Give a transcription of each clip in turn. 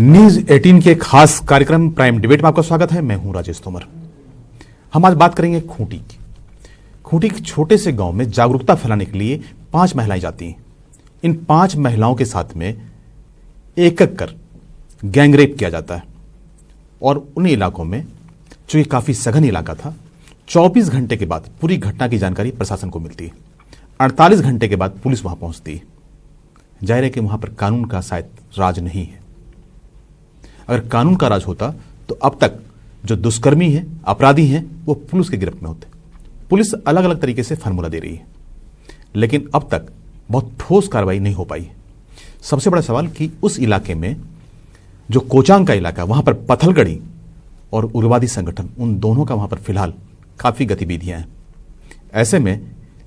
News 18 के खास कार्यक्रम प्राइम डिबेट में आपका स्वागत है। मैं हूं राजेश तोमर। हम आज बात करेंगे खूंटी की। खूंटी के छोटे से गांव में जागरूकता फैलाने के लिए 5 महिलाएं जाती हैं। इन 5 महिलाओं के साथ में एक एक कर गैंगरेप किया जाता है और उन इलाकों में, जो ये काफी सघन इलाका था, 24 घंटे के बाद पूरी घटना की जानकारी प्रशासन को मिलती है। 48 घंटे के बाद पुलिस वहां पहुंचती है। जाहिर है कि वहां पर कानून का शायद राज नहीं है। अगर कानून का राज होता तो अब तक जो दुष्कर्मी हैं, अपराधी हैं, वो पुलिस की गिरफ्त में होते। पुलिस अलग अलग तरीके से फार्मूला दे रही है, लेकिन अब तक बहुत ठोस कार्रवाई नहीं हो पाई है। सबसे बड़ा सवाल कि उस इलाके में जो कोचांग का इलाका, वहां पर पत्थलगड़ी और उग्रवादी संगठन, उन दोनों का वहां पर फिलहाल काफी गतिविधियां हैं। ऐसे में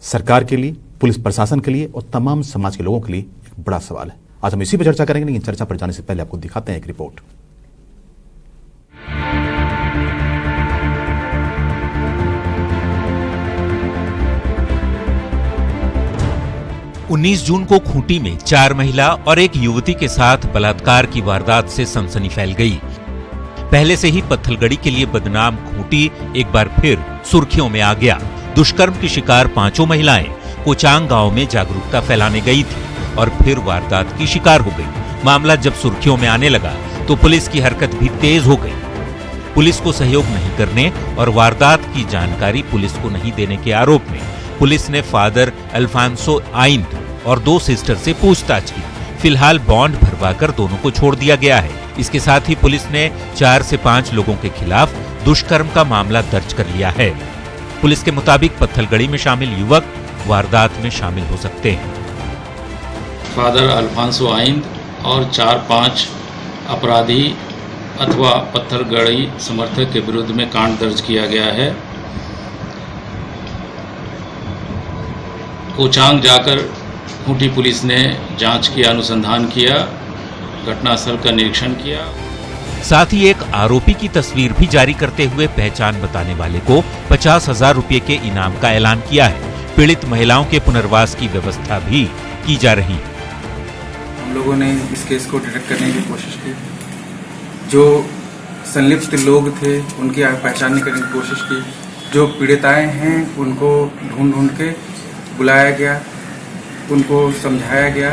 सरकार के लिए, पुलिस प्रशासन के लिए और तमाम समाज के लोगों के लिए एक बड़ा सवाल है। आज हम इसी पर चर्चा करेंगे, लेकिन चर्चा पर जाने से पहले आपको दिखाते हैं एक रिपोर्ट। 19 जून को खूंटी में 4 महिला और एक युवती के साथ बलात्कार की वारदात से सनसनी फैल गई। पहले से ही पत्थलगड़ी के लिए बदनाम खूंटी एक बार फिर सुर्खियों में आ गया। दुष्कर्म की शिकार 5 महिलाएं कोचांग गांव में जागरूकता फैलाने गई थी और फिर वारदात की शिकार हो गई। मामला जब सुर्खियों में आने लगा तो पुलिस की हरकत भी तेज हो गई। पुलिस को सहयोग नहीं करने और वारदात की जानकारी पुलिस को नहीं देने के आरोप में पुलिस ने फादर अल्फांसो आइंद और 2 सिस्टर से पूछताछ की। फिलहाल बॉन्ड भरवाकर दोनों को छोड़ दिया गया है। इसके साथ ही पुलिस ने 4 से 5 लोगों के खिलाफ दुष्कर्म का मामला दर्ज कर लिया है। पुलिस के मुताबिक पत्थलगड़ी में शामिल युवक वारदात में शामिल हो सकते हैं। फादर अल्फांसो आइंद और 4-5 अपराधी अथवा पत्थलगड़ी समर्थक के विरुद्ध में कांड दर्ज किया गया है। कोचांग जाकर खूंटी पुलिस ने जांच किया, अनुसंधान किया, घटनास्थल का निरीक्षण किया। साथ ही एक आरोपी की तस्वीर भी जारी करते हुए पहचान बताने वाले को 50,000 रुपये के इनाम का ऐलान किया है। पीड़ित महिलाओं के पुनर्वास की व्यवस्था भी की जा रही है। हम लोगों ने इस केस को डिटेक्ट करने की कोशिश की। जो संलिप्त लोग थे उनकी पहचान करने की कोशिश की। जो पीड़िताएं हैं उनको ढूंढ के बुलाया गया, उनको समझाया गया।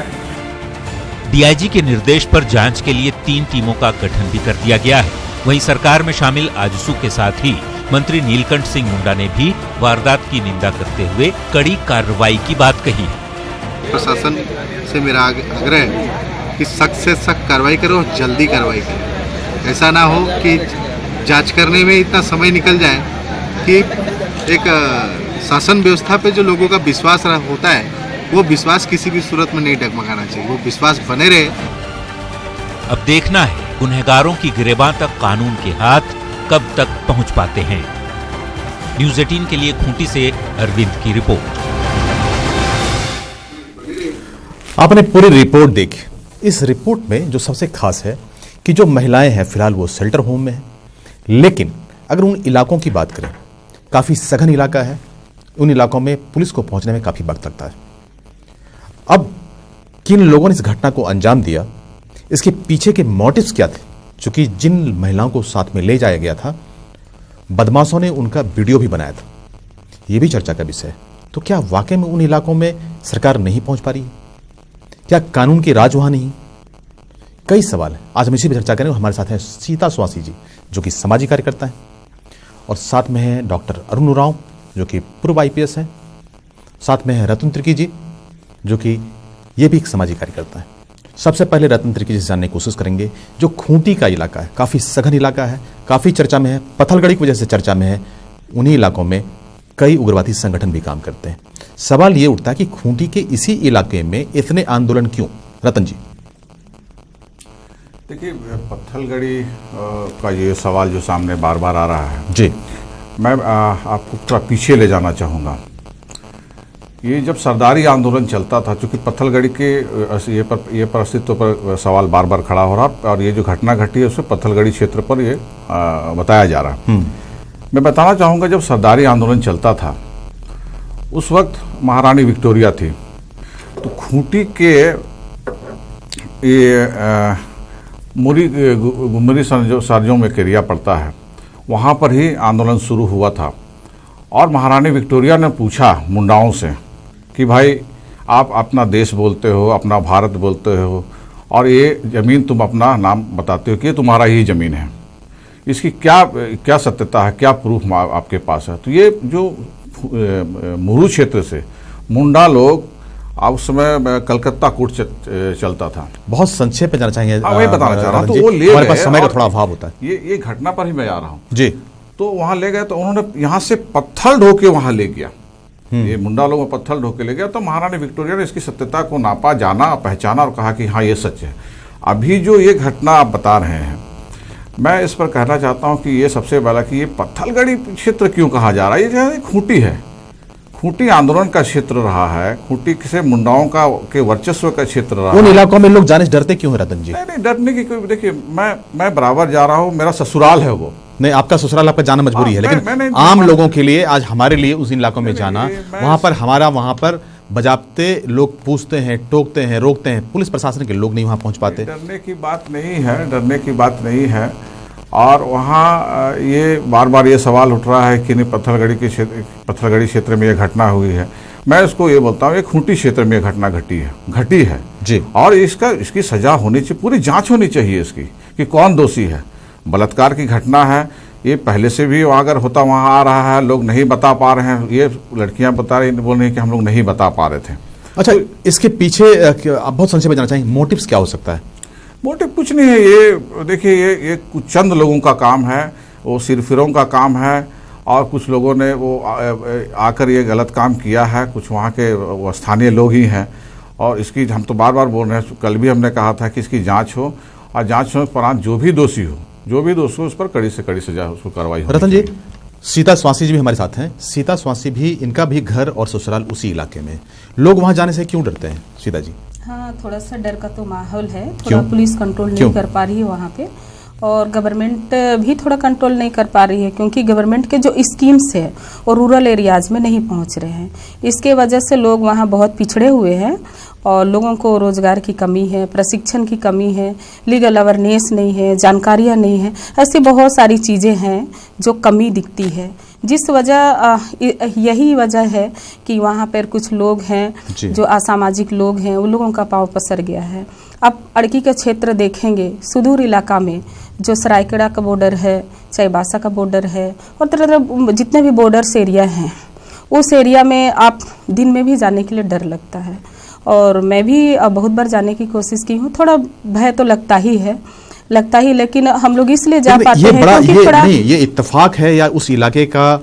डीआईजी के निर्देश पर जांच के लिए 3 टीमों का गठन भी कर दिया गया है। वहीं सरकार में शामिल आजसू के साथ ही मंत्री नीलकंठ सिंह मुंडा ने भी वारदात की निंदा करते हुए कड़ी कार्रवाई की बात कही। प्रशासन से मेरा आग्रह है कि सख्त से सख्त कार्रवाई करो और जल्दी कार्रवाई करो। ऐसा ना हो कि जांच करने में इतना समय निकल जाए कि एक शासन व्यवस्था पे जो लोगों का विश्वास होता है, वो विश्वास किसी भी सूरत में नहीं डगमगाना चाहिए। वो विश्वास बने रहे। अब देखना है गुनहगारों की गिरेबान तक कानून के हाथ कब तक पहुंच पाते हैं। न्यूज 18 के लिए खूंटी से अरविंद की रिपोर्ट। आपने पूरी रिपोर्ट देखी। इस रिपोर्ट में जो सबसे खास है कि जो महिलाएं हैं फिलहाल वो शेल्टर होम में हैं, लेकिन अगर उन इलाकों की बात करें, काफी सघन इलाका है। उन इलाकों में पुलिस को पहुंचने में काफी वक्त लगता है। अब किन लोगों ने इस घटना को अंजाम दिया, इसके पीछे के मोटिव्स क्या थे? चूंकि जिन महिलाओं को साथ में ले जाया गया था, बदमाशों ने उनका वीडियो भी बनाया था। यह भी चर्चा का विषय है। तो क्या वाकई में उन इलाकों में सरकार नहीं पहुंच पा रही है? क्या कानून की राज वहां नहीं? कई सवाल है। आज हम इसी पर चर्चा करेंगे। हमारे साथ हैं सीता स्वासी जी, जो कि सामाजिक कार्यकर्ता हैं, और साथ में है डॉक्टर अरुण उरांव, जो कि पूर्व IPS है। साथ में है रतन त्रिकी जी, जो कि ये भी एक सामाजिक कार्यकर्ता है। सबसे पहले रतन त्रिकी जी से जानने की कोशिश करेंगे। जो खूंटी का इलाका है, काफी सघन इलाका है, काफी चर्चा में है, पत्थलगड़ी की वजह से चर्चा में है। उन्हीं इलाकों में कई उग्रवादी संगठन भी काम करते हैं। सवाल ये उठता है कि खूंटी के इसी इलाके में इतने आंदोलन क्यों? रतन जी। देखिए, पत्थलगड़ी का ये सवाल जो सामने बार बार आ रहा है जी, मैं आपको थोड़ा पीछे ले जाना चाहूँगा। ये जब सरदारी आंदोलन चलता था, चूँकि पत्थलगड़ी के ये अस्तित्व पर सवाल बार बार खड़ा हो रहा, और ये जो घटना घटी है उसमें पत्थलगड़ी क्षेत्र पर ये बताया जा रहा। मैं बताना चाहूँगा, जब सरदारी आंदोलन चलता था उस वक्त महारानी विक्टोरिया थी। तो खूंटी के ये मुरी सरजों में केरिया पड़ता है, वहाँ पर ही आंदोलन शुरू हुआ था। और महारानी विक्टोरिया ने पूछा मुंडाओं से कि भाई आप अपना देश बोलते हो, अपना भारत बोलते हो, और ये ज़मीन तुम अपना नाम बताते हो कि ये तुम्हारा ही ज़मीन है, इसकी क्या सत्यता है, क्या प्रूफ आपके पास है? तो ये जो मुरु क्षेत्र से मुंडा लोग, उस समय कलकत्ता कोर्ट चलता था। बहुत संक्षेप में जाना चाहेंगे? वही बताना चाह रहा हूँ। तो वो ले हमारे पास समय का थोड़ा अभाव होता है। ये घटना पर ही मैं आ रहा हूँ जी। तो वहाँ ले गए तो उन्होंने यहाँ से पत्थर ढो के वहाँ ले गया, ये मुंडा लोग पत्थर ढो के ले गया। तो महारानी विक्टोरिया ने इसकी सत्यता को नापा, जाना, पहचाना और कहा कि हाँ ये सच है। अभी जो ये घटना आप बता रहे हैं, मैं इस पर कहना चाहता हूँ कि ये सबसे पहला कि ये पत्थलगढ़ी क्षेत्र क्यों कहा जा रहा है? ये खूंटी है, खूंटी आंदोलन का क्षेत्र रहा है, खूंटी से मुंडाओं के वर्चस्व का क्षेत्र रहा। उन इलाकों में लोग जाने से डरते क्यों हैं रतन जी? नहीं, डरने की कोई, देखिए मैं बराबर जा रहा हूँ, मेरा ससुराल है वो। नहीं, आपका ससुराल आपका जाना मजबूरी है, लेकिन आम लोगों के लिए आज हमारे लिए उस इलाकों में जाना, वहां पर बजाते लोग पूछते हैं, टोकते हैं, रोकते हैं, पुलिस प्रशासन के लोग नहीं वहां पहुंच पाते। डरने की बात नहीं है, डरने की बात नहीं है। और वहाँ ये बार बार ये सवाल उठ रहा है कि नहीं पत्थलगढ़ी क्षेत्र में ये घटना हुई है। मैं इसको ये बोलता हूँ, ये खूंटी क्षेत्र में घटना घटी है जी। और इसकी सजा होनी चाहिए, पूरी जांच होनी चाहिए इसकी कि कौन दोषी है। बलात्कार की घटना है, ये पहले से भी अगर होता वहाँ आ रहा है, लोग नहीं बता पा रहे हैं, ये लड़कियां बोल रही हैं कि हम लोग नहीं बता पा रहे थे। अच्छा, इसके पीछे आप बहुत संक्षेप में जानना चाहेंगे, मोटिव्स क्या हो सकता है? मोटिव कुछ नहीं है, ये देखिए ये कुछ चंद लोगों का काम है, वो सिरफिरों का काम है, और कुछ लोगों ने वो आकर ये गलत काम किया है, कुछ वहाँ के वो स्थानीय लोग ही हैं। और इसकी हम तो बार बार बोल रहे हैं, कल भी हमने कहा था कि इसकी जांच हो, और जांच होने के उपरांत जो भी दोषी हो उस पर कड़ी से कड़ी सजा, उसको कार्रवाई हो। रतन जी, सीता स्वासी जी भी हमारे साथ हैं। सीता स्वासी भी, इनका भी घर और ससुराल उसी इलाके में, लोग वहां जाने से क्यों डरते हैं सीता जी? हाँ, थोड़ा सा डर का तो माहौल है, थोड़ा पुलिस कंट्रोल नहीं कर पा रही है वहाँ पे, और गवर्नमेंट भी थोड़ा कंट्रोल नहीं कर पा रही है, क्योंकि गवर्नमेंट के जो स्कीम्स है वो रूरल एरियाज में नहीं पहुँच रहे हैं। इसके वजह से लोग वहाँ बहुत पिछड़े हुए हैं, और लोगों को रोजगार की कमी है, प्रशिक्षण की कमी है, लीगल अवेयरनेस नहीं है, जानकारियाँ नहीं है, ऐसी बहुत सारी चीज़ें हैं जो कमी दिखती है, जिस वजह यही वजह है कि वहाँ पर कुछ लोग हैं जो असामाजिक लोग हैं, उन लोगों का पाँव पसर गया है। अब अड़की का क्षेत्र देखेंगे, सुदूर इलाका में जो सरायकेला का बॉर्डर है, चाईबासा का बॉर्डर है, और तरह जितने भी बॉर्डर्स एरिया हैं, उस एरिया में आप दिन में भी जाने के लिए डर लगता है। और मैं भी बहुत बार जाने की कोशिश की हूँ, थोड़ा भय तो लगता ही, लेकिन हम लोग इसलिए जा पाते हैं। ये इत्तेफाक है या उस इलाके का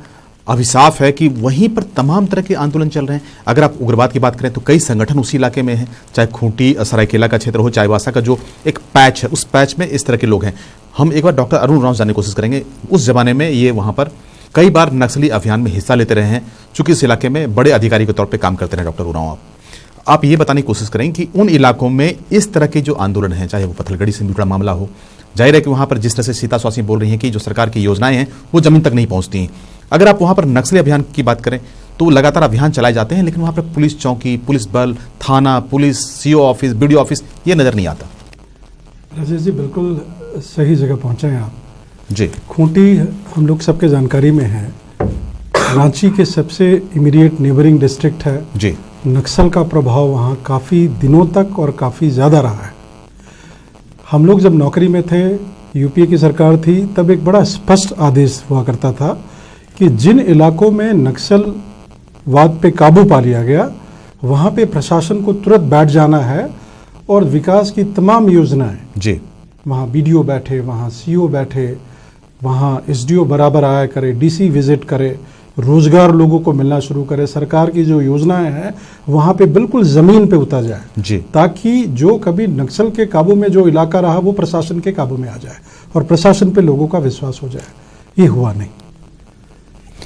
अभिशाप है कि वहीं पर तमाम तरह के आंदोलन चल रहे हैं? अगर आप उग्रवाद की बात करें तो कई संगठन उसी इलाके में हैं, चाहे खूंटी सरायकेला का क्षेत्र हो, चाईबासा का जो एक पैच है, उस पैच में इस तरह के लोग हैं। हम एक बार डॉक्टर अरुण राव जानने की कोशिश करेंगे, उस जमाने में ये वहां पर कई बार नक्सली अभियान में हिस्सा लेते रहे हैं, चूंकि इस इलाके में बड़े अधिकारी के तौर पर काम करते रहे। डॉक्टर उरांव, आप ये बताने की कोशिश करें कि उन इलाकों में इस तरह के जो आंदोलन हैं, चाहे वो पत्थलगढ़ी से जुड़ा मामला हो, जाहिर है कि वहां पर जिस तरह से सीता स्वासी बोल रही हैं कि जो सरकार की योजनाएं हैं वो जमीन तक नहीं पहुंचती हैं। अगर आप वहां पर नक्सली अभियान की बात करें तो लगातार अभियान चलाए जाते हैं, लेकिन वहां पर पुलिस चौकी, पुलिस बल, थाना, police, CO office, BDO office ये नजर नहीं आता। राजेश जी, बिल्कुल सही जगह पहुंचे हैं आप जी। खूंटी हम लोग सबके जानकारी में है, रांची के सबसे इमीडिएट नेबरिंग डिस्ट्रिक्ट है जी। नक्सल का प्रभाव वहाँ काफ़ी दिनों तक और काफ़ी ज़्यादा रहा है। हम लोग जब नौकरी में थे, यूपीए की सरकार थी, तब एक बड़ा स्पष्ट आदेश हुआ करता था कि जिन इलाकों में नक्सलवाद पे काबू पा लिया गया, वहाँ पे प्रशासन को तुरंत बैठ जाना है और विकास की तमाम योजनाएं जी, वहाँ बीडीओ बैठे, वहाँ सीओ बैठे, वहाँ एसडीओ बराबर आया करे, डीसी विजिट करे, रोजगार लोगों को मिलना शुरू करे, सरकार की जो योजनाएं हैं वहाँ पे बिल्कुल ज़मीन पे उतर जाए जी, ताकि जो कभी नक्सल के काबू में जो इलाका रहा वो प्रशासन के काबू में आ जाए और प्रशासन पे लोगों का विश्वास हो जाए। ये हुआ नहीं,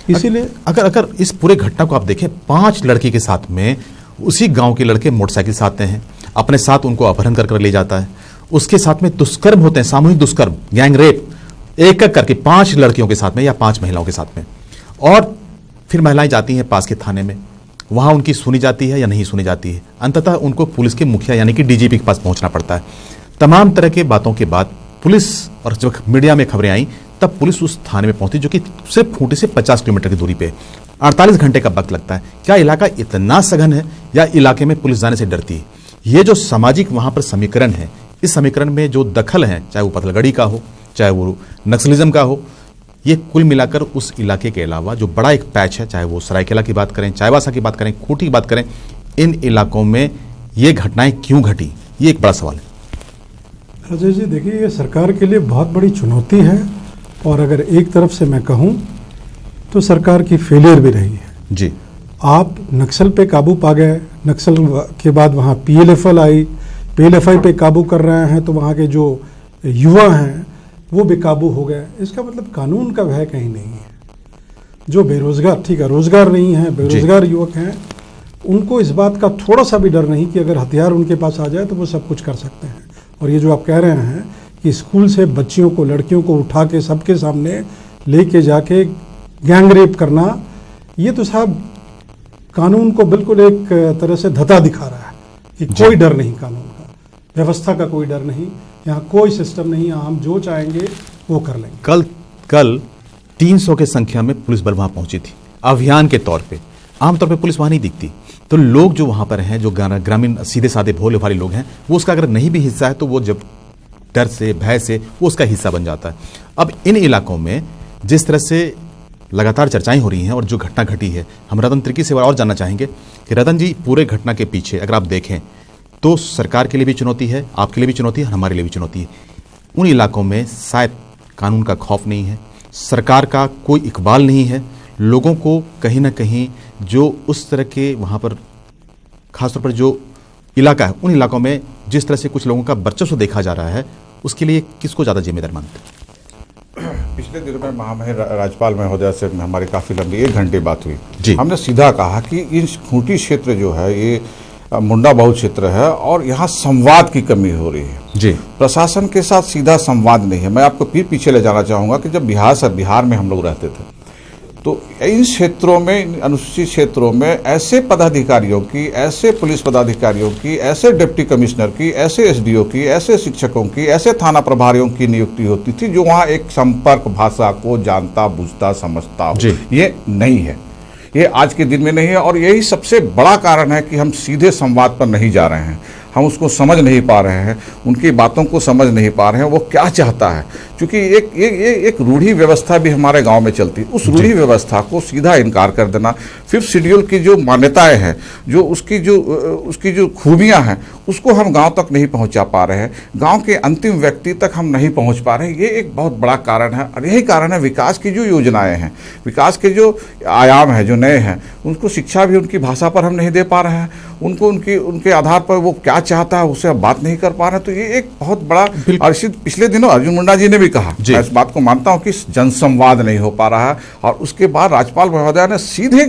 इसीलिए अगर इस पूरे घटना को आप देखें, 5 लड़की के साथ में उसी गांव के लड़के मोटरसाइकिल से आते हैं, अपने साथ उनको अपहरण कर ले जाता है, उसके साथ में दुष्कर्म होते हैं, सामूहिक दुष्कर्म, गैंग रेप, एक एक करके 5 लड़कियों के साथ में या 5 महिलाओं के साथ में। और फिर महिलाएं जाती हैं पास के थाने में, वहां उनकी सुनी जाती है या नहीं सुनी जाती है, अंततः उनको पुलिस के मुखिया यानी कि डीजीपी के पास पहुंचना पड़ता है। तमाम तरह के बातों के बाद पुलिस, और जब मीडिया में खबरें आई तब पुलिस उस थाने में पहुंची जो कि सिर्फ खूंटी से 50 किलोमीटर की दूरी पे। 48 घंटे का वक्त लगता है। क्या इलाका इतना सघन है या इलाके में पुलिस जाने से डरती है? ये जो सामाजिक वहां पर समीकरण है, इस समीकरण में जो दखल है, चाहे वो पत्थलगड़ी का हो, चाहे वो नक्सलिज्म का हो, ये कुल मिलाकर उस इलाके के अलावा जो बड़ा एक पैच है, चाहे वो सरायकेला की बात करें, चाईबासा की बात करें, खूंटी की बात करें, इन इलाकों में ये घटनाएं क्यों घटी, ये एक बड़ा सवाल है। अजय जी देखिए, ये सरकार के लिए बहुत बड़ी चुनौती है, और अगर एक तरफ से मैं कहूं तो सरकार की फेलियर भी रही है जी। आप नक्सल पे काबू पा गए, नक्सल के बाद वहाँ PLFI आई, PLFI पे काबू कर रहे हैं, तो वहाँ के जो युवा हैं वो बेकाबू हो गए। इसका मतलब कानून का भय कहीं नहीं है। जो बेरोजगार, ठीक है रोजगार नहीं है, बेरोजगार युवक हैं, उनको इस बात का थोड़ा सा भी डर नहीं कि अगर हथियार उनके पास आ जाए तो वो सब कुछ कर सकते हैं। और ये जो आप कह रहे हैं कि स्कूल से बच्चियों को, लड़कियों को उठा के सबके सामने लेके जाके गैंग रेप करना, ये तो साहब कानून को बिल्कुल एक तरह से धता दिखा रहा है कि कोई डर नहीं कानून का, व्यवस्था का कोई डर नहीं, यहाँ कोई सिस्टम नहीं, यहाँ हम जो चाहेंगे वो कर लेंगे। कल 300 के संख्या में पुलिस बल वहां पहुंची थी अभियान के तौर पे। आमतौर पे पुलिस वहां नहीं दिखती, तो लोग जो वहां पर हैं, जो ग्रामीण सीधे साधे भोले भाले लोग हैं, वो उसका अगर नहीं भी हिस्सा है तो वो जब डर से, भय से वो उसका हिस्सा बन जाता है। अब इन इलाकों में जिस तरह से लगातार चर्चाएं हो रही हैं और जो घटना घटी है, हम रतन तिर्की से और जानना चाहेंगे कि रतन जी, पूरे घटना के पीछे अगर आप देखें तो सरकार के लिए भी चुनौती है, आपके लिए भी चुनौती है, हमारे लिए भी चुनौती है। उन इलाकों में शायद कानून का खौफ नहीं है, सरकार का कोई इकबाल नहीं है, लोगों को कहीं ना कहीं जो उस तरह के वहाँ पर खासतौर पर जो इलाका है, उन इलाकों में जिस तरह से कुछ लोगों का वर्चस्व देखा जा रहा है, उसके लिए किसको ज़्यादा जिम्मेदार मानते हैं? पिछले दिनों में महामहिम राज्यपाल महोदय से हमारी काफ़ी लंबी 1 घंटे बात हुई जी। हमने सीधा कहा कि इन खूंटी क्षेत्र जो है ये मुंडा बहुल क्षेत्र है और यहाँ संवाद की कमी हो रही है जी। प्रशासन के साथ सीधा संवाद नहीं है। मैं आपको फिर पीछे ले जाना चाहूँगा कि जब बिहार में हम लोग रहते थे तो इन क्षेत्रों में, इन अनुसूचित क्षेत्रों में ऐसे पदाधिकारियों की, ऐसे पुलिस पदाधिकारियों की, ऐसे डिप्टी कमिश्नर की, ऐसे SDO की, ऐसे शिक्षकों की, ऐसे थाना प्रभारियों की नियुक्ति होती थी जो वहाँ एक संपर्क भाषा को जानता, बुझता, समझता हो। ये नहीं है, ये आज के दिन में नहीं है। और यही सबसे बड़ा कारण है कि हम सीधे संवाद पर नहीं जा रहे हैं, हम उसको समझ नहीं पा रहे हैं, उनकी बातों को समझ नहीं पा रहे हैं, वो क्या चाहता है। क्योंकि एक रूढ़ी व्यवस्था भी हमारे गांव में चलती है, उस रूढ़ी व्यवस्था को सीधा इनकार कर देना। 5th शेड्यूल की जो मान्यताएं हैं, जो उसकी जो खूबियां हैं, उसको हम गांव तक नहीं पहुंचा पा रहे हैं, गांव के अंतिम व्यक्ति तक हम नहीं पहुंच पा रहे हैं। ये एक बहुत बड़ा कारण है। और यही कारण है विकास की जो योजनाएं हैं, विकास के जो आयाम हैं, जो नए हैं, उनको शिक्षा भी उनकी भाषा पर हम नहीं दे पा रहे हैं, उनको उनके आधार पर वो क्या चाहता है उससे हम बात नहीं कर पा रहे हैं। तो ये एक बहुत बड़ा, और पिछले दिनों अर्जुन मुंडा जी ने भी कहा, मैं इस बात को मानता हूं कि जनसंवाद नहीं हो पा रहा है। और उसके बाद राज्यपाल महोदय ने सीधे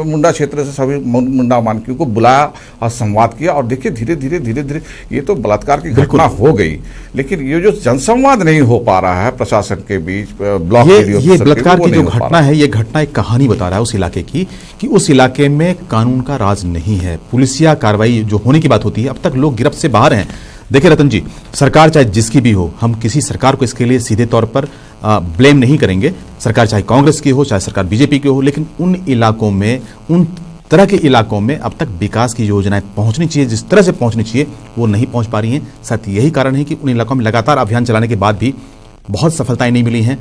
मुंडा क्षेत्र से सभी मुंडा मानकियों को बुलाया और संवाद किया। और देखिए धीरे धीरे ये तो बलात्कार की घटना हो गई, लेकिन ये जो जनसंवाद नहीं हो पा रहा है प्रशासन के बीच, ब्लॉक ये बलात्कार की जो घटना है, ये घटना एक कहानी बता रहा है उस इलाके की, कि उस इलाके में कानून का राज नहीं है। पुलिसिया कार्रवाई जो होने की बात होती है, अब तक लोग गिरफ्त से बाहर हैं। देखिए रतन जी, सरकार चाहे जिसकी भी हो, हम किसी सरकार को इसके लिए सीधे तौर पर ब्लेम नहीं करेंगे, सरकार चाहे कांग्रेस की हो, चाहे सरकार BJP की हो, लेकिन उन इलाकों में, उन तरह के इलाकों में अब तक विकास की योजनाएं पहुंचनी चाहिए, जिस तरह से पहुंचनी चाहिए वो नहीं पहुंच पा रही हैं। साथ यही कारण है कि उन इलाकों में लगातार अभियान चलाने के बाद भी बहुत सफलताएं नहीं मिली हैं।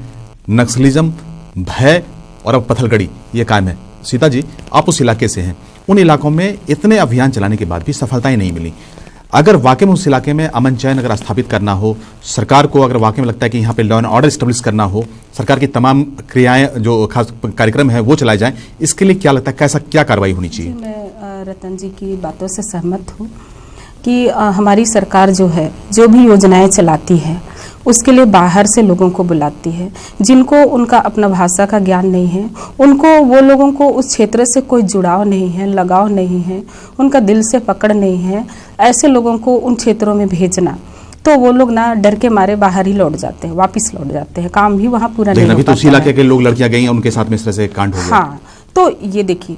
नक्सलिज्म, भय और अब पत्थलगड़ी ये कायम है। सीता जी, आप उस इलाके से हैं, उन इलाकों में इतने अभियान चलाने के बाद भी सफलताएं नहीं मिली। अगर वाकई में उस इलाके में अमन चैन अगर स्थापित करना हो, सरकार को अगर वाकई में लगता है कि यहाँ पे लॉ एंड ऑर्डर स्टेब्लिश करना हो, सरकार की तमाम क्रियाएं, जो खास कार्यक्रम है वो चलाए जाएं, इसके लिए क्या लगता है, कैसा क्या कार्रवाई होनी चाहिए? मैं रतन जी की बातों से सहमत हूँ कि हमारी सरकार जो है, जो भी योजनाएं चलाती है, उसके लिए बाहर से लोगों को बुलाती है। जिनको उनका अपना भाषा का ज्ञान नहीं है, उनको, वो लोगों को उस क्षेत्र से कोई जुड़ाव नहीं है, लगाव नहीं है, उनका दिल से पकड़ नहीं है, ऐसे लोगों को उन क्षेत्रों में भेजना, तो वो लोग ना डर के मारे बाहर ही लौट जाते हैं, वापस लौट जाते हैं, काम भी वहाँ पूरा नहीं हो पाता है। उसी इलाके के लोग, लड़कियां गई, उनके साथ में इस तरह से कांड हो गया। हाँ, तो ये देखिए,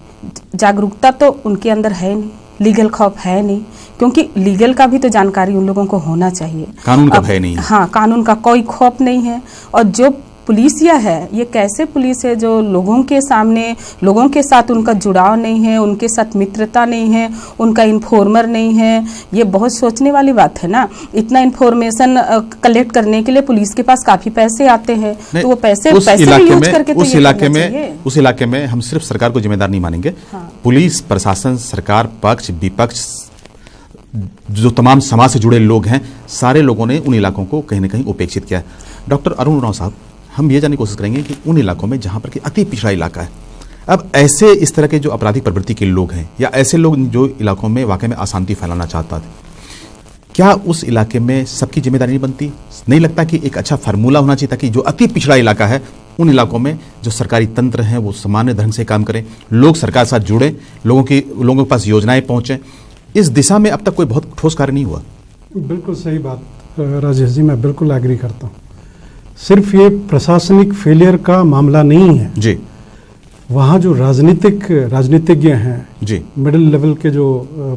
जागरूकता तो उनके अंदर है नहीं, लीगल खौफ है नहीं, क्योंकि लीगल का भी तो जानकारी उन लोगों को होना चाहिए। कानून का भय नहीं है। हाँ, कानून का कोई खौफ नहीं है। और जो पुलिसिया है, ये कैसे पुलिस है जो लोगों के सामने, लोगों के साथ उनका जुड़ाव नहीं है, उनके साथ मित्रता नहीं है, उनका इन्फॉर्मर नहीं है। ये बहुत सोचने वाली बात है ना। इतना इन्फॉर्मेशन कलेक्ट करने के लिए पुलिस के पास काफी पैसे आते हैं, तो वो पैसे भी यूज करके उस इलाके में हम सिर्फ सरकार को जिम्मेदार नहीं मानेंगे। हाँ। पुलिस प्रशासन, सरकार, पक्ष विपक्ष, जो तमाम समाज से जुड़े लोग हैं, सारे लोगों ने उन इलाकों को कहीं ना कहीं उपेक्षित किया है। डॉक्टर अरुण उरांव साहब, हम ये जानने की कोशिश करेंगे कि उन इलाकों में जहां पर कि अति पिछड़ा इलाका है, अब ऐसे इस तरह के जो आपराधिक प्रवृत्ति के लोग हैं या ऐसे लोग जो इलाकों में वाकई में अशांति फैलाना चाहता थे, क्या उस इलाके में सबकी जिम्मेदारी नहीं बनती? नहीं लगता कि एक अच्छा फार्मूला होना चाहिए ताकि जो अति पिछड़ा इलाका है उन इलाकों में जो सरकारी तंत्र हैं वो सामान्य ढंग से काम करें, लोग सरकार के साथ जुड़े, लोगों के पास योजनाएं पहुंचे। इस दिशा में अब तक कोई बहुत ठोस कार्य नहीं हुआ। बिल्कुल सही बात राजेश जी, मैं बिल्कुल एग्री करता हूँ। सिर्फ ये प्रशासनिक फेलियर का मामला नहीं है जी, वहाँ जो राजनीतिज्ञ हैं जी, मिडिल लेवल के जो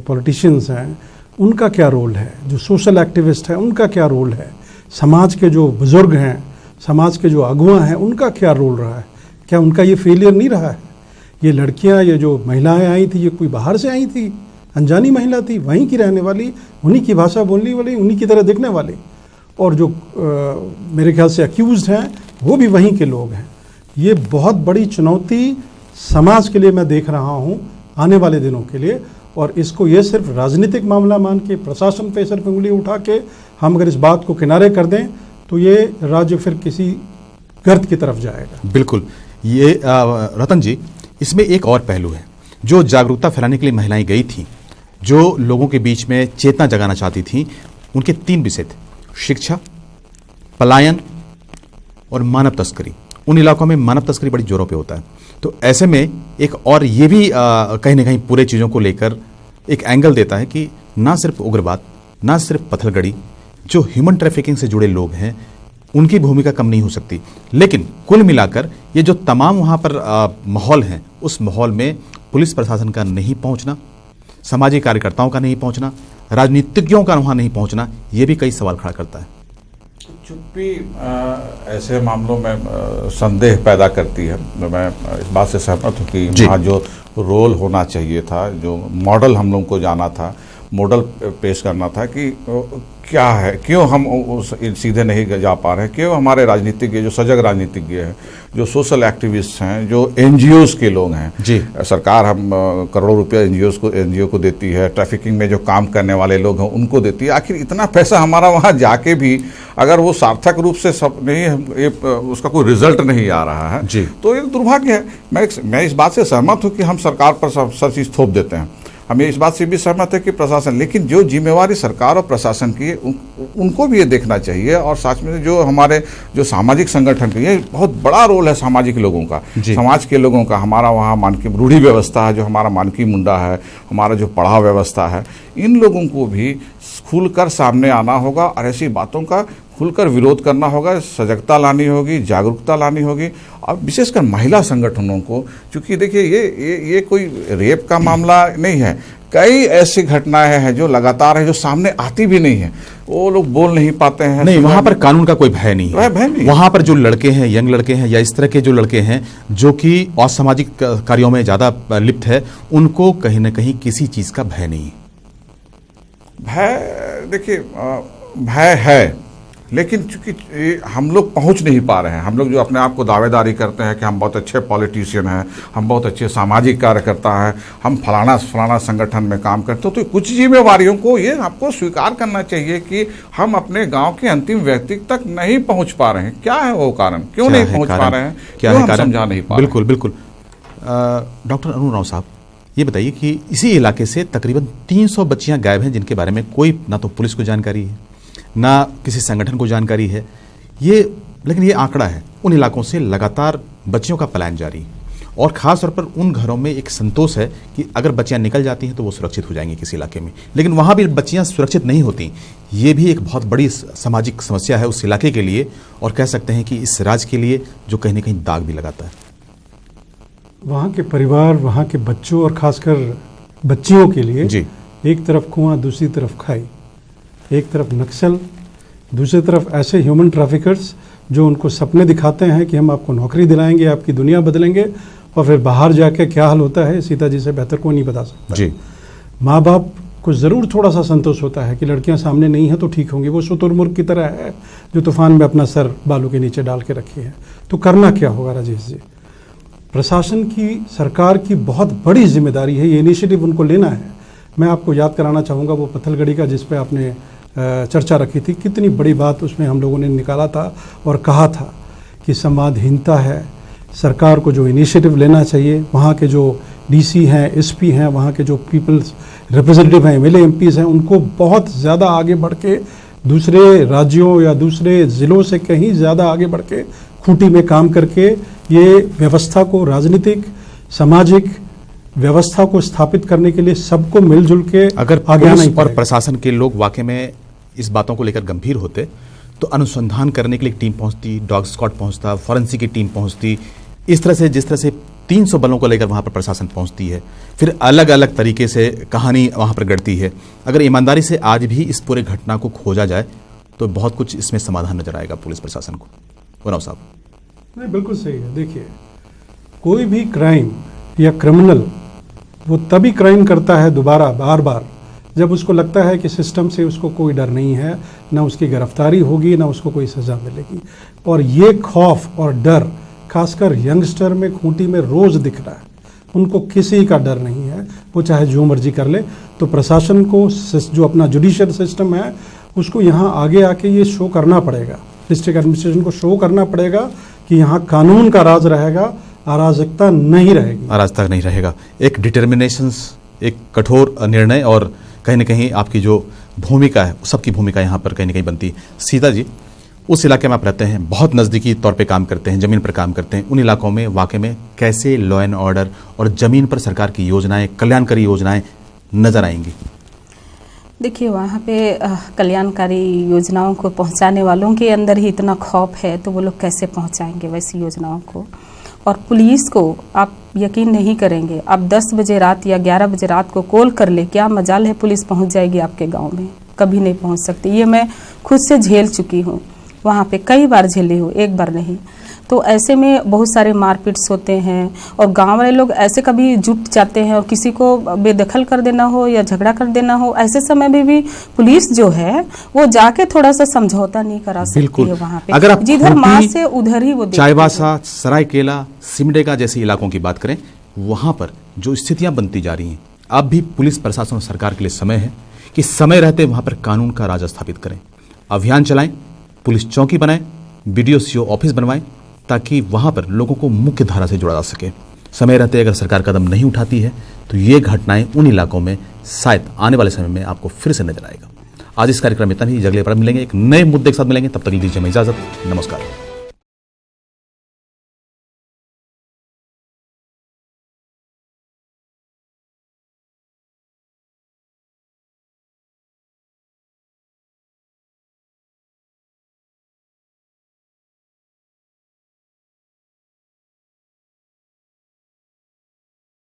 पॉलिटिशियंस हैं, उनका क्या रोल है, जो सोशल एक्टिविस्ट हैं उनका क्या रोल है, समाज के जो बुजुर्ग हैं, समाज के जो अगुआ हैं, उनका क्या रोल रहा है? क्या उनका ये फेलियर नहीं रहा है? ये लड़कियां, ये जो महिलाएं आई थी, ये कोई बाहर से आई थी? अनजानी महिला थी, वहीं की रहने वाली, उन्हीं की भाषा बोलने वाली, उन्हीं की तरह दिखने वाली, और जो मेरे ख्याल से अक्यूज्ड हैं वो भी वहीं के लोग हैं। ये बहुत बड़ी चुनौती समाज के लिए मैं देख रहा हूँ आने वाले दिनों के लिए। और इसको ये सिर्फ राजनीतिक मामला मान के, प्रशासन पे सिर्फ उंगली उठा के हम अगर इस बात को किनारे कर दें तो ये राज्य फिर किसी गर्त की तरफ जाएगा। बिल्कुल। ये रतन जी, इसमें एक और पहलू है। जो जागरूकता फैलाने के लिए महिलाएं गई थी, जो लोगों के बीच में चेतना जगाना चाहती थी, उनके 3 विषय थे: शिक्षा, पलायन और मानव तस्करी। उन इलाकों में मानव तस्करी बड़ी जोरों पे होता है। तो ऐसे में एक और ये भी कहीं ना कहीं पूरे चीज़ों को लेकर एक एंगल देता है कि ना सिर्फ उग्रवाद, ना सिर्फ पत्थलगड़ी, जो ह्यूमन ट्रैफिकिंग से जुड़े लोग हैं उनकी भूमिका कम नहीं हो सकती। लेकिन कुल मिलाकर ये जो तमाम वहाँ पर माहौल हैं, उस माहौल में पुलिस प्रशासन का नहीं पहुँचना, सामाजिक कार्यकर्ताओं का नहीं पहुँचना, राजनीतिज्ञों का वहाँ नहीं पहुँचना, ये भी कई सवाल खड़ा करता है। चुप्पी ऐसे मामलों में संदेह पैदा करती है। मैं इस बात से सहमत हूँ कि वहाँ जो रोल होना चाहिए था, जो मॉडल हम लोगों को जाना था, मॉडल पेश करना था कि क्या है, क्यों हम सीधे नहीं जा पा रहे हैं, क्यों हमारे राजनीतिज्ञ, जो सजग राजनीतिज्ञ हैं, जो सोशल एक्टिविस्ट हैं, जो एनजीओज के लोग हैं जी, सरकार हम करोड़ों रुपया एनजीओ को देती है, ट्रैफिकिंग में जो काम करने वाले लोग हैं उनको देती है, आखिर इतना पैसा हमारा वहाँ जाके भी अगर वो सार्थक रूप से सब नहीं, उसका कोई रिजल्ट नहीं आ रहा है जी, तो ये दुर्भाग्य है। मैं इस बात से सहमत हूँ कि हम सरकार पर सब चीज़ थोप देते हैं, हम इस बात से भी सहमत है कि प्रशासन, लेकिन जो जिम्मेवारी सरकार और प्रशासन की है उनको भी ये देखना चाहिए। और साथ में जो हमारे जो सामाजिक संगठन की, ये बहुत बड़ा रोल है सामाजिक लोगों का, समाज के लोगों का। हमारा वहाँ मानकी रूढ़ी व्यवस्था है, जो हमारा मानकी मुंडा है, हमारा जो पढ़ाव व्यवस्था है, इन लोगों को भी खुलकर सामने आना होगा और ऐसी बातों का खुलकर विरोध करना होगा, सजगता लानी होगी, जागरूकता लानी होगी। और विशेषकर महिला संगठनों को, क्योंकि देखिए ये कोई रेप का मामला नहीं है, कई ऐसी घटनाएं हैं जो लगातार है, जो सामने आती भी नहीं है, वो लोग बोल नहीं पाते हैं। नहीं, वहां पर कानून का कोई भय नहीं है। वहां पर जो लड़के हैं, यंग लड़के हैं या इस तरह के जो लड़के हैं जो कि असामाजिक कार्यों में ज्यादा लिप्त है, उनको कहीं ना कहीं किसी चीज का भय नहीं है। भय, देखिए भय है, लेकिन चूंकि हम लोग पहुंच नहीं पा रहे हैं। हम लोग जो अपने आप को दावेदारी करते हैं कि हम बहुत अच्छे पॉलिटिशियन हैं, हम बहुत अच्छे सामाजिक कार्यकर्ता हैं, हम फलाना संगठन में काम करते हो, तो कुछ जिम्मेवारियों को ये आपको स्वीकार करना चाहिए कि हम अपने गांव के अंतिम व्यक्ति तक नहीं पहुंच पा रहे हैं। क्या है वो कारण, क्यों नहीं पहुंच पा रहे हैं, क्या है समझा नहीं पा रहे? बिल्कुल बिल्कुल। डॉक्टर अरुण उरांव साहब, ये बताइए कि इसी इलाके से तकरीबन 300 बच्चियां गायब हैं, जिनके बारे में कोई ना तो पुलिस को जानकारी है, ना किसी संगठन को जानकारी है। लेकिन ये आंकड़ा है, उन इलाकों से लगातार बच्चियों का पलायन जारी है। और ख़ास तौर पर उन घरों में एक संतोष है कि अगर बच्चियां निकल जाती हैं तो वो सुरक्षित हो जाएंगी किसी इलाके में, लेकिन वहाँ भी बच्चियां सुरक्षित नहीं होती। ये भी एक बहुत बड़ी सामाजिक समस्या है उस इलाके के लिए, और कह सकते हैं कि इस राज्य के लिए जो कहीं ना कहीं दाग भी लगाता है। वहाँ के परिवार, वहाँ के बच्चों और खासकर बच्चियों के लिए जी, एक तरफ कुआं, दूसरी तरफ खाई, एक तरफ नक्सल, दूसरी तरफ ऐसे ह्यूमन ट्रैफिकर्स जो उनको सपने दिखाते हैं कि हम आपको नौकरी दिलाएंगे, आपकी दुनिया बदलेंगे, और फिर बाहर जाके क्या हाल होता है सीता जी से बेहतर कोई नहीं बता सकता जी। माँ बाप को ज़रूर थोड़ा सा संतोष होता है कि लड़कियां सामने नहीं हैं तो ठीक होंगी, वो शुतुरमुर्ग की तरह है जो तूफान में अपना सर बालू के नीचे डाल के रखी है। तो करना क्या होगा राजेश जी? प्रशासन की, सरकार की बहुत बड़ी जिम्मेदारी है, ये इनिशिएटिव उनको लेना है। मैं आपको याद कराना चाहूँगा वो पत्थलगड़ी का जिस पे आपने चर्चा रखी थी, कितनी बड़ी बात उसमें हम लोगों ने निकाला था और कहा था कि संवादहीनता है, सरकार को जो इनिशिएटिव लेना चाहिए, वहाँ के जो डीसी हैं, एसपी हैं, वहाँ के जो पीपल्स रिप्रेजेंटेटिव हैं, एमएलए एमपीज़ हैं, उनको बहुत ज़्यादा आगे बढ़ के दूसरे राज्यों या दूसरे ज़िलों से कहीं ज़्यादा आगे बढ़ के खूंटी में काम करके ये व्यवस्था को, राजनीतिक सामाजिक व्यवस्था को स्थापित करने के लिए सबको मिलजुल के अगर आगे आना ही पुलिस और पड़ेगा। प्रशासन के लोग वाकई में इस बातों को लेकर गंभीर होते तो अनुसंधान करने के लिए एक टीम पहुंचती, डॉग स्क्वाड पहुंचता, फॉरेंसिक की टीम पहुंचती, इस तरह से जिस तरह से 300 बलों को लेकर वहां पर प्रशासन पहुंचती है, फिर अलग अलग तरीके से कहानी वहां पर गढ़ती है। अगर ईमानदारी से आज भी इस पूरे घटना को खोजा जाए तो बहुत कुछ इसमें समाधान नजर आएगा पुलिस प्रशासन को। उरांव साहब। नहीं, बिल्कुल सही है। देखिए, कोई भी क्राइम या क्रिमिनल वो तभी क्राइम करता है दोबारा बार बार जब उसको लगता है कि सिस्टम से उसको कोई डर नहीं है, ना उसकी गिरफ्तारी होगी, ना उसको कोई सज़ा मिलेगी। और ये खौफ और डर खासकर यंगस्टर में, खूंटी में रोज़ दिख रहा है। उनको किसी का डर नहीं है, वो चाहे जो मर्जी कर ले। तो प्रशासन को जो अपना जुडिशियल सिस्टम है उसको यहाँ आगे आके ये शो करना पड़ेगा, डिस्ट्रिक्ट एडमिनिस्ट्रेशन को शो करना पड़ेगा कि यहाँ कानून का राज रहेगा, अराजकता नहीं रहेगी। अराजकता नहीं रहेगा। एक डिटर्मिनेशन, एक कठोर निर्णय और कहीं ना कहीं आपकी जो भूमिका है, सबकी भूमिका यहाँ पर कहीं ना कहीं बनती है। सीता जी, उस इलाके में आप रहते हैं, बहुत नज़दीकी तौर पे काम करते हैं, ज़मीन पर काम करते हैं, उन इलाकों में वाकई में कैसे लॉ एंड ऑर्डर और ज़मीन पर सरकार की योजनाएं, कल्याणकारी योजनाएं नज़र आएंगी? देखिए, वहाँ पे कल्याणकारी योजनाओं को पहुँचाने वालों के अंदर ही इतना खौफ है तो वो लोग कैसे पहुँचाएंगे वैसी योजनाओं को। और पुलिस को आप यकीन नहीं करेंगे, आप 10 बजे रात या 11 बजे रात को कॉल कर ले, क्या मजाल है पुलिस पहुँच जाएगी आपके गाँव में? कभी नहीं पहुँच सकती। ये मैं खुद से झेल चुकी हूँ, वहाँ पे कई बार झेली हूँ, एक बार नहीं। तो ऐसे में बहुत सारे मारपीट्स होते हैं और गांव वाले लोग ऐसे कभी जुट जाते हैं और किसी को बेदखल कर देना हो या झगड़ा कर देना हो, ऐसे समय में भी पुलिस जो है वो जाके थोड़ा सा समझौता नहीं करा सकती है वहाँ पे। अगर आप जिधर माँ से उधर ही वो चाईबासा, सरायकेला, सिमडेगा जैसे इलाकों की बात करें, वहाँ पर जो स्थितियाँ बनती जा रही हैं, अब भी पुलिस प्रशासन और सरकार के लिए समय है कि समय रहते वहाँ पर कानून का राज स्थापित करें, अभियान चलाएं, पुलिस चौकी बनाएं, BDO CO ऑफिस बनवाएं, ताकि वहाँ पर लोगों को मुख्य धारा से जोड़ा जा सके। समय रहते अगर सरकार कदम नहीं उठाती है तो ये घटनाएं उन इलाकों में शायद आने वाले समय में आपको फिर से नजर आएगा। आज इस कार्यक्रम में इतना ही, अगले बार मिलेंगे, एक नए मुद्दे के साथ मिलेंगे। तब तक दीजिए हमें इजाजत। नमस्कार।